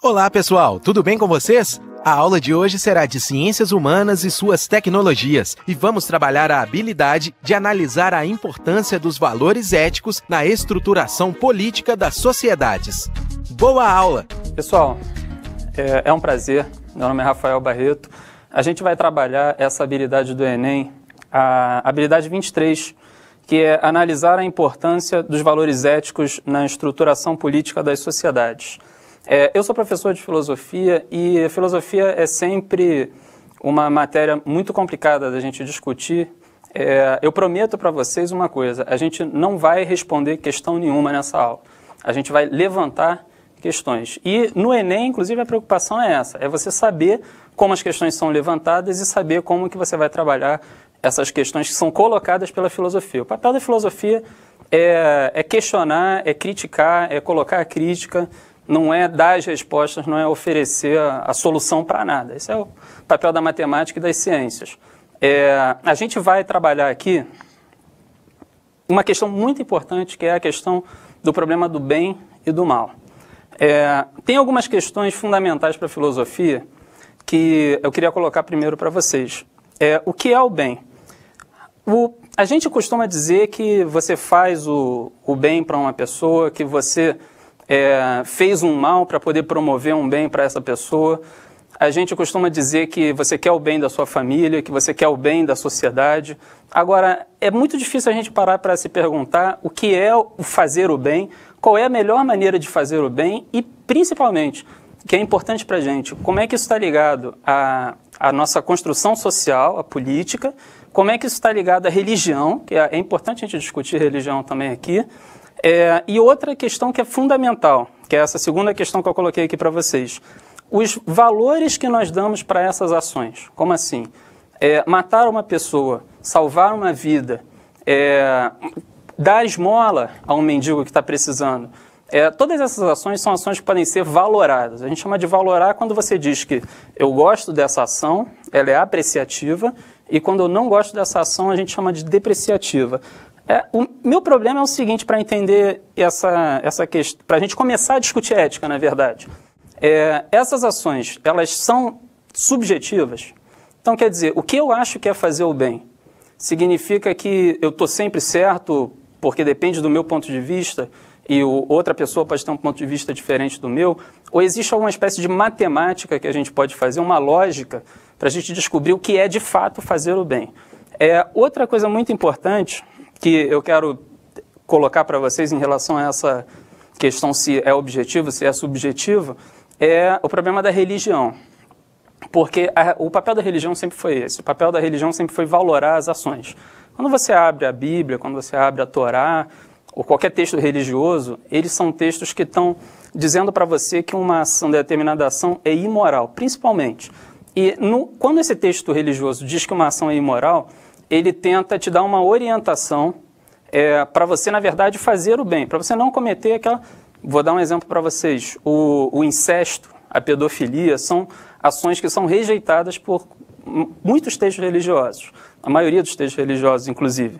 Olá, pessoal, tudo bem com vocês? A aula de hoje será de Ciências Humanas e suas tecnologias e vamos trabalhar a habilidade de analisar a importância dos valores éticos na estruturação política das sociedades. Boa aula! Pessoal, é um prazer. Meu nome é Rafael Barreto. A gente vai trabalhar essa habilidade do Enem, a habilidade 23, que é analisar a importância dos valores éticos na estruturação política das sociedades. Eu sou professor de filosofia e a filosofia é sempre uma matéria muito complicada da gente discutir. Eu prometo para vocês uma coisa, a gente não vai responder questão nenhuma nessa aula. A gente vai levantar questões. E no Enem, inclusive, a preocupação é essa, é você saber como as questões são levantadas e saber como que você vai trabalhar essas questões que são colocadas pela filosofia. O papel da filosofia é questionar, é criticar, é colocar a crítica, não é dar as respostas, não é oferecer a solução para nada. Esse é o papel da matemática e das ciências. A gente vai trabalhar aqui uma questão muito importante, que é a questão do problema do bem e do mal. Tem algumas questões fundamentais para a filosofia que eu queria colocar primeiro para vocês. O que é o bem? A gente costuma dizer que você faz o bem para uma pessoa, que você fez um mal para poder promover um bem para essa pessoa. A gente costuma dizer que você quer o bem da sua família, que você quer o bem da sociedade. Agora, é muito difícil a gente parar para se perguntar o que é o fazer o bem, qual é a melhor maneira de fazer o bem e, principalmente, o que é importante para a gente, como é que isso está ligado à nossa construção social, à política, como é que isso está ligado à religião, que é importante a gente discutir religião também aqui, e outra questão que é fundamental, que é essa segunda questão que eu coloquei aqui para vocês, os valores que nós damos para essas ações. Como assim? Matar uma pessoa, salvar uma vida, dar esmola a um mendigo que está precisando. Todas essas ações são ações que podem ser valoradas. A gente chama de valorar quando você diz que eu gosto dessa ação, ela é apreciativa, e quando eu não gosto dessa ação, a gente chama de depreciativa. O meu problema é o seguinte, para entender essa questão, para a gente começar a discutir ética, na verdade. Essas ações, elas são subjetivas. Então, quer dizer, o que eu acho que é fazer o bem? Significa que eu estou sempre certo, porque depende do meu ponto de vista, e outra pessoa pode ter um ponto de vista diferente do meu, ou existe alguma espécie de matemática que a gente pode fazer, uma lógica, para a gente descobrir o que é de fato fazer o bem. Outra coisa muito importante que eu quero colocar para vocês em relação a essa questão se é objetivo, se é subjetivo, é o problema da religião. Porque o papel da religião sempre foi esse, o papel da religião sempre foi valorar as ações. Quando você abre a Bíblia, quando você abre a Torá, ou qualquer texto religioso, eles são textos que estão dizendo para você que uma ação, determinada ação é imoral, principalmente. E quando esse texto religioso diz que uma ação é imoral, ele tenta te dar uma orientação para você, na verdade, fazer o bem, para você não cometer aquela... Vou dar um exemplo para vocês. O incesto, a pedofilia, são ações que são rejeitadas por muitos textos religiosos, a maioria dos textos religiosos, inclusive.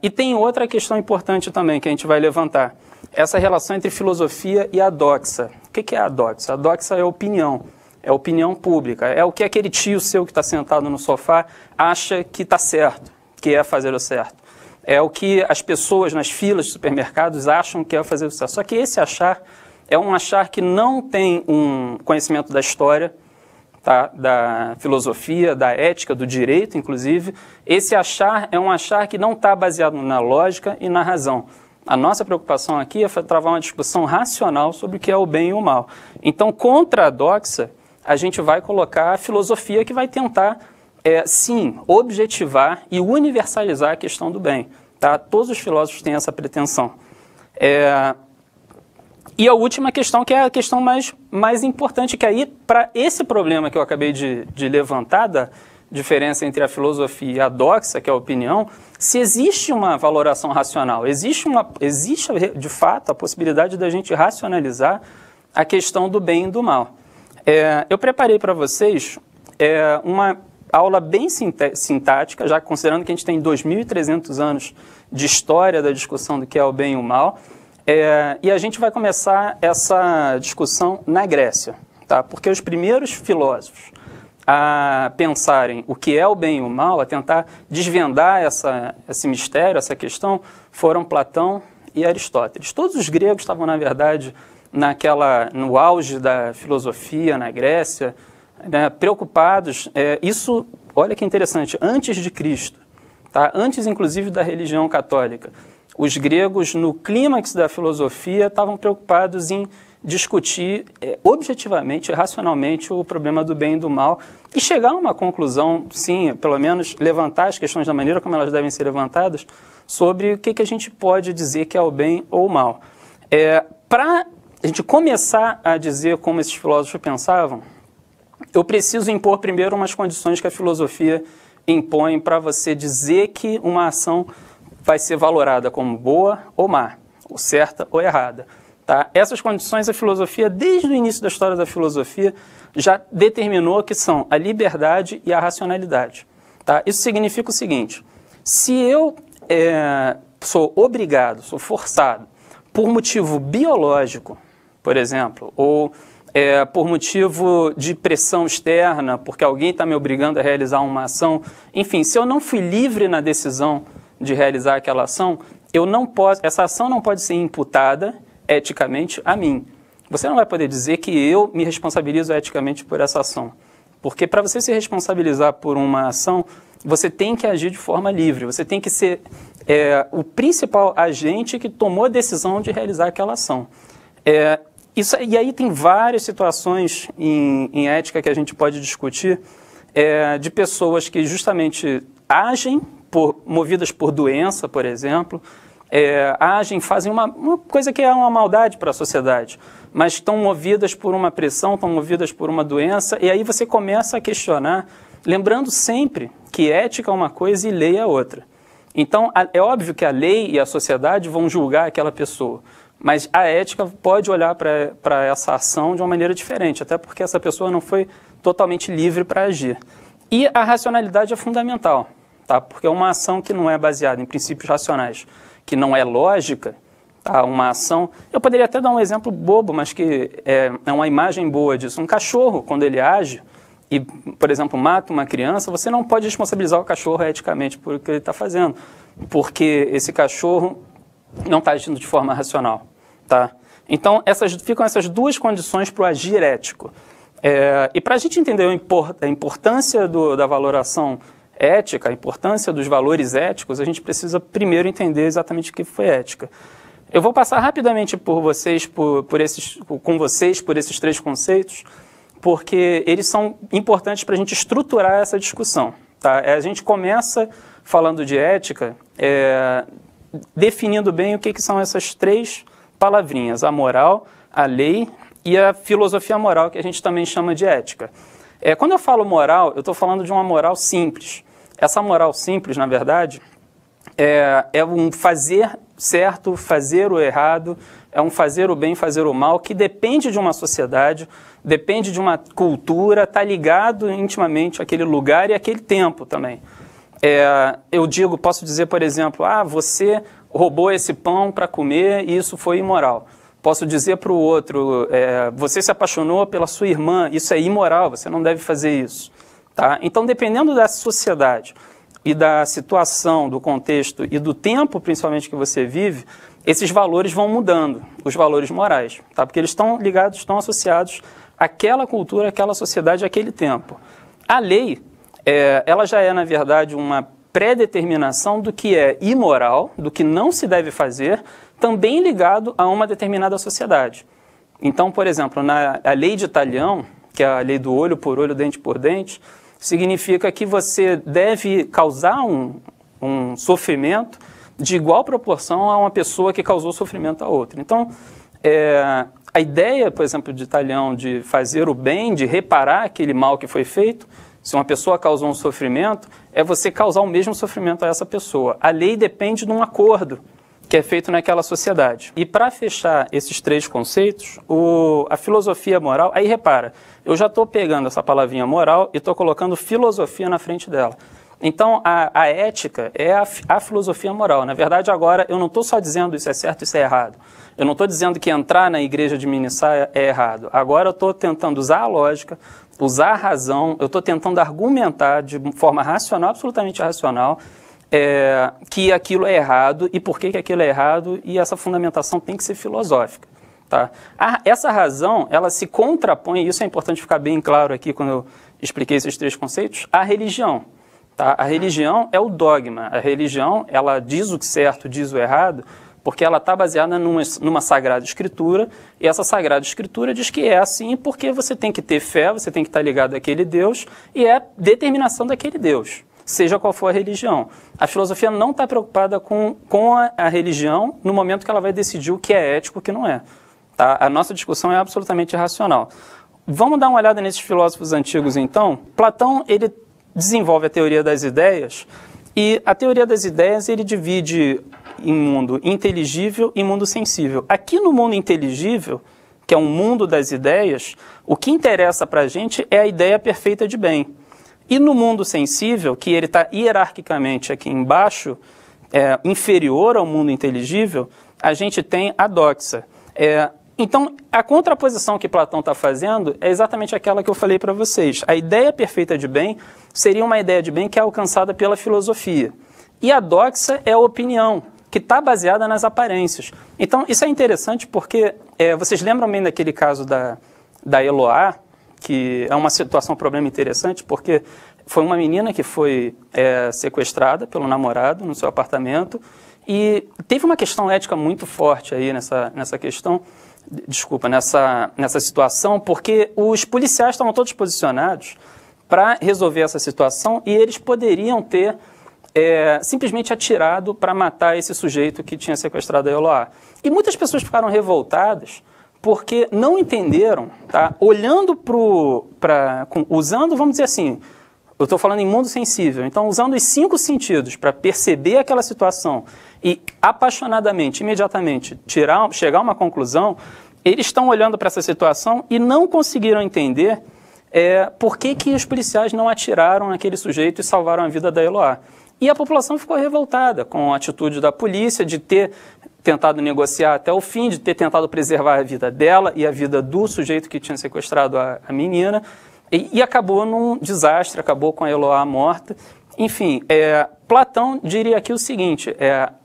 E tem outra questão importante também que a gente vai levantar, essa relação entre filosofia e a doxa. O que é a doxa? A doxa é opinião. É opinião pública, é o que aquele tio seu que está sentado no sofá acha que está certo, que é fazer o certo. É o que as pessoas nas filas de supermercados acham que é fazer o certo. Só que esse achar é um achar que não tem um conhecimento da história, tá? Da filosofia, da ética, do direito, inclusive. Esse achar é um achar que não está baseado na lógica e na razão. A nossa preocupação aqui é travar uma discussão racional sobre o que é o bem e o mal. Então, contra a doxa, a gente vai colocar a filosofia que vai tentar, sim, objetivar e universalizar a questão do bem. Tá? Todos os filósofos têm essa pretensão. E a última questão, que é a questão mais importante, que aí, para esse problema que eu acabei de levantar, da diferença entre a filosofia e a doxa, que é a opinião, se existe uma valoração racional, existe de fato a possibilidade da gente racionalizar a questão do bem e do mal. Eu preparei para vocês uma aula bem sintática, já considerando que a gente tem 2.300 anos de história da discussão do que é o bem e o mal. E a gente vai começar essa discussão na Grécia, tá? Porque os primeiros filósofos a pensarem o que é o bem e o mal, a tentar desvendar esse mistério, essa questão, foram Platão e Aristóteles. Todos os gregos estavam, na verdade, no auge da filosofia na Grécia, né, preocupados. Isso, olha que interessante, antes de Cristo, tá? Antes, inclusive, da religião católica. Os gregos, no clímax da filosofia, estavam preocupados em discutir objetivamente, racionalmente, o problema do bem e do mal e chegar a uma conclusão, sim, pelo menos levantar as questões da maneira como elas devem ser levantadas, sobre o que a gente pode dizer que é o bem ou o mal. Para a gente começar a dizer como esses filósofos pensavam, eu preciso impor primeiro umas condições que a filosofia impõe para você dizer que uma ação vai ser valorada como boa ou má, ou certa ou errada. Tá? Essas condições a filosofia, desde o início da história da filosofia, já determinou que são a liberdade e a racionalidade. Tá? Isso significa o seguinte: se eu sou obrigado, sou forçado, por motivo biológico, por exemplo, ou por motivo de pressão externa, porque alguém está me obrigando a realizar uma ação, enfim, se eu não fui livre na decisão de realizar aquela ação, essa ação não pode ser imputada eticamente a mim. Você não vai poder dizer que eu me responsabilizo eticamente por essa ação. Porque para você se responsabilizar por uma ação, você tem que agir de forma livre, você tem que ser o principal agente que tomou a decisão de realizar aquela ação. E aí tem várias situações em ética que a gente pode discutir, de pessoas que justamente agem movidas por doença, por exemplo, fazem uma coisa que é uma maldade para a sociedade, mas estão movidas por uma pressão, estão movidas por uma doença, e aí você começa a questionar, lembrando sempre que ética é uma coisa e lei é outra. Então, é óbvio que a lei e a sociedade vão julgar aquela pessoa, mas a ética pode olhar para essa ação de uma maneira diferente, até porque essa pessoa não foi totalmente livre para agir. E a racionalidade é fundamental, tá? Porque uma ação que não é baseada em princípios racionais, que não é lógica, tá? Uma ação... Eu poderia até dar um exemplo bobo, mas que é uma imagem boa disso. Um cachorro, quando ele age e, por exemplo, mata uma criança, você não pode responsabilizar o cachorro eticamente por o que ele está fazendo, porque esse cachorro não está agindo de forma racional. Tá? Então, ficam essas duas condições para o agir ético. E para a gente entender a importância da valoração ética, a importância dos valores éticos, a gente precisa primeiro entender exatamente o que foi ética. Eu vou passar rapidamente com vocês por esses três conceitos, porque eles são importantes para a gente estruturar essa discussão. Tá? A gente começa falando de ética, definindo bem o que são essas três palavrinhas: a moral, a lei e a filosofia moral, que a gente também chama de ética. Quando eu falo moral, eu estou falando de uma moral simples. Essa moral simples, na verdade, é um fazer certo, fazer o errado, é um fazer o bem, fazer o mal, que depende de uma sociedade, depende de uma cultura, está ligado intimamente àquele lugar e àquele tempo também. Posso dizer, por exemplo, você roubou esse pão para comer e isso foi imoral. Posso dizer para o outro, você se apaixonou pela sua irmã, isso é imoral, você não deve fazer isso. Tá? Então, dependendo da sociedade e da situação, do contexto e do tempo, principalmente, que você vive, esses valores vão mudando, os valores morais, tá? Porque eles estão ligados, estão associados àquela cultura, àquela sociedade, àquele tempo. A lei, ela já é, na verdade, uma pré-determinação do que é imoral, do que não se deve fazer, também ligado a uma determinada sociedade. Então, por exemplo, a lei de Talião, que é a lei do olho por olho, dente por dente, significa que você deve causar um sofrimento de igual proporção a uma pessoa que causou sofrimento a outra. Então, a ideia, por exemplo, de Talião de fazer o bem, de reparar aquele mal que foi feito, se uma pessoa causou um sofrimento, é você causar o mesmo sofrimento a essa pessoa. A lei depende de um acordo que é feito naquela sociedade. E para fechar esses três conceitos, a filosofia moral, aí repara, eu já estou pegando essa palavrinha moral e estou colocando filosofia na frente dela. Então, a ética é a filosofia moral. Na verdade, agora, eu não estou só dizendo isso é certo, isso é errado. Eu não estou dizendo que entrar na igreja de Minissá é errado. Agora eu estou tentando usar a lógica, usar a razão, eu estou tentando argumentar de forma racional, absolutamente racional, que aquilo é errado e por que aquilo é errado, e essa fundamentação tem que ser filosófica. Tá? Essa razão, ela se contrapõe, e isso é importante ficar bem claro aqui quando eu expliquei esses 3 conceitos, à religião. Tá? A religião é o dogma, a religião ela diz o certo, diz o errado, porque ela está baseada numa Sagrada Escritura, e essa Sagrada Escritura diz que é assim porque você tem que ter fé, você tem que estar ligado àquele Deus, e é determinação daquele Deus, seja qual for a religião. A filosofia não está preocupada com a religião no momento que ela vai decidir o que é ético e o que não é. Tá? A nossa discussão é absolutamente racional. Vamos dar uma olhada nesses filósofos antigos, então. Platão, ele desenvolve a teoria das ideias, e a teoria das ideias ele divide em mundo inteligível e mundo sensível. Aqui no mundo inteligível, que é um mundo das ideias, o que interessa para a gente é a ideia perfeita de bem. E no mundo sensível, que ele está hierarquicamente aqui embaixo, inferior ao mundo inteligível, a gente tem a doxa. Então, a contraposição que Platão está fazendo é exatamente aquela que eu falei para vocês. A ideia perfeita de bem seria uma ideia de bem que é alcançada pela filosofia. E a doxa é a opinião, que está baseada nas aparências. Então, isso é interessante porque vocês lembram bem daquele caso da Eloá, que é uma situação, um problema interessante, porque foi uma menina que foi sequestrada pelo namorado no seu apartamento, e teve uma questão ética muito forte aí nessa questão, desculpa, nessa situação, porque os policiais estavam todos posicionados para resolver essa situação e eles poderiam ter simplesmente atirado para matar esse sujeito que tinha sequestrado a Eloá. E muitas pessoas ficaram revoltadas porque não entenderam, tá? Olhando usando, vamos dizer assim, eu estou falando em mundo sensível, então usando os 5 sentidos para perceber aquela situação e apaixonadamente, imediatamente, chegar a uma conclusão, eles estão olhando para essa situação e não conseguiram entender por que os policiais não atiraram naquele sujeito e salvaram a vida da Eloá. E a população ficou revoltada com a atitude da polícia de ter tentado negociar até o fim, de ter tentado preservar a vida dela e a vida do sujeito que tinha sequestrado a menina, e acabou num desastre, acabou com a Eloá morta. Enfim, Platão diria aqui o seguinte,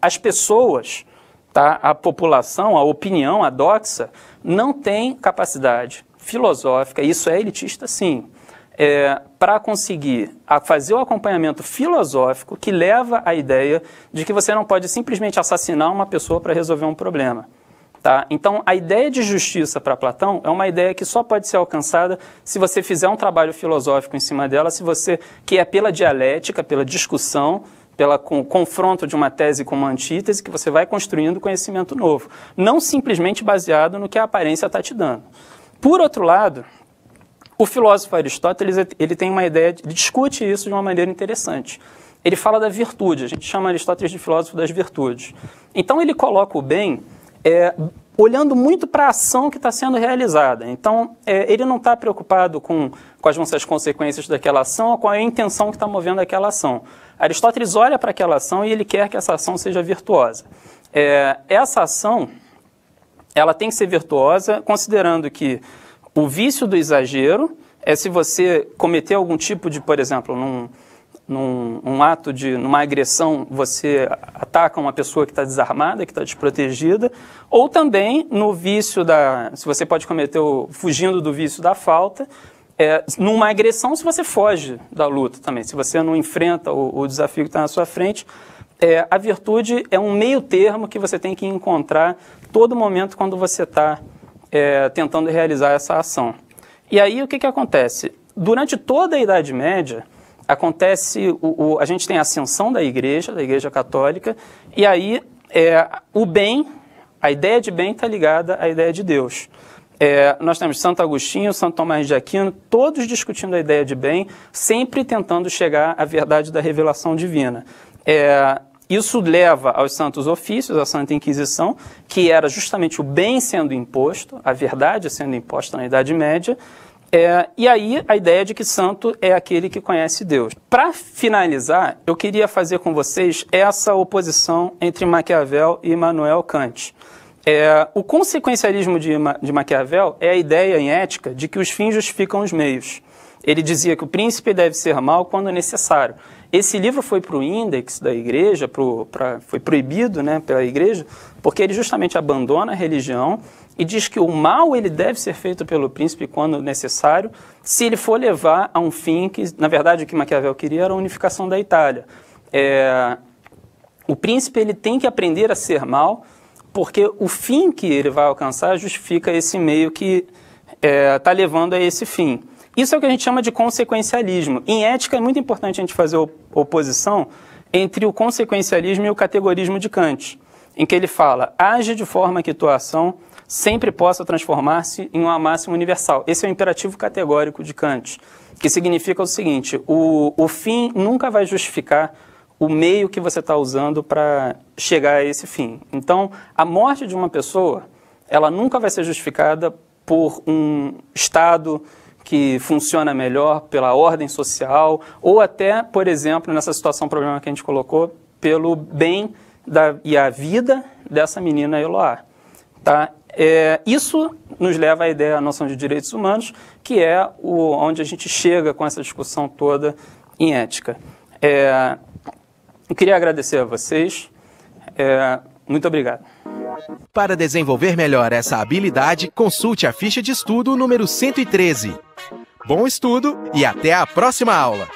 as pessoas, tá, a população, a opinião, a doxa, não tem capacidade filosófica, isso é elitista sim, para conseguir fazer o acompanhamento filosófico que leva à ideia de que você não pode simplesmente assassinar uma pessoa para resolver um problema. Tá? Então, a ideia de justiça para Platão é uma ideia que só pode ser alcançada se você fizer um trabalho filosófico em cima dela, que é pela dialética, pela discussão, pelo confronto de uma tese com uma antítese, que você vai construindo conhecimento novo, não simplesmente baseado no que a aparência está te dando. Por outro lado, o filósofo Aristóteles ele tem uma ideia, ele discute isso de uma maneira interessante. Ele fala da virtude, a gente chama Aristóteles de filósofo das virtudes. Então ele coloca o bem olhando muito para a ação que está sendo realizada. Então ele não está preocupado com quais vão ser as consequências daquela ação ou com a intenção que está movendo aquela ação. Aristóteles olha para aquela ação e ele quer que essa ação seja virtuosa. Essa ação ela tem que ser virtuosa considerando que o vício do exagero é se você cometer algum tipo de, por exemplo, numa agressão, você ataca uma pessoa que está desarmada, que está desprotegida, ou também no vício se você pode cometer, fugindo do vício da falta, numa agressão se você foge da luta também, se você não enfrenta o desafio que está na sua frente. A virtude é um meio termo que você tem que encontrar todo momento quando você está tentando realizar essa ação. E aí o que acontece? Durante toda a Idade Média, a gente tem a ascensão da Igreja Católica, e aí o bem, a ideia de bem está ligada à ideia de Deus. Nós temos Santo Agostinho, Santo Tomás de Aquino, todos discutindo a ideia de bem, sempre tentando chegar à verdade da revelação divina. Isso leva aos santos ofícios, à Santa Inquisição, que era justamente o bem sendo imposto, a verdade sendo imposta na Idade Média, E aí a ideia de que santo é aquele que conhece Deus. Para finalizar, eu queria fazer com vocês essa oposição entre Maquiavel e Immanuel Kant. O consequencialismo de Maquiavel é a ideia em ética de que os fins justificam os meios. Ele dizia que o príncipe deve ser mau quando necessário. Esse livro foi para o índex da igreja, foi proibido, né, pela igreja, porque ele justamente abandona a religião e diz que o mal ele deve ser feito pelo príncipe quando necessário, se ele for levar a um fim que, na verdade, o que Maquiavel queria era a unificação da Itália. O príncipe ele tem que aprender a ser mau, porque o fim que ele vai alcançar justifica esse meio que está levando a esse fim. Isso é o que a gente chama de consequencialismo. Em ética é muito importante a gente fazer oposição entre o consequencialismo e o categorismo de Kant, em que ele fala, age de forma que tua ação sempre possa transformar-se em uma máxima universal. Esse é o imperativo categórico de Kant, que significa o seguinte, o fim nunca vai justificar o meio que você está usando para chegar a esse fim. Então, a morte de uma pessoa, ela nunca vai ser justificada por um Estado que funciona melhor, pela ordem social, ou até, por exemplo, nessa situação, problema que a gente colocou, pelo bem e a vida dessa menina Eloá. Tá? Isso nos leva à ideia, à noção de direitos humanos, que é onde a gente chega com essa discussão toda em ética. Eu queria agradecer a vocês. Muito obrigado. Para desenvolver melhor essa habilidade, consulte a ficha de estudo número 113. Bom estudo e até a próxima aula!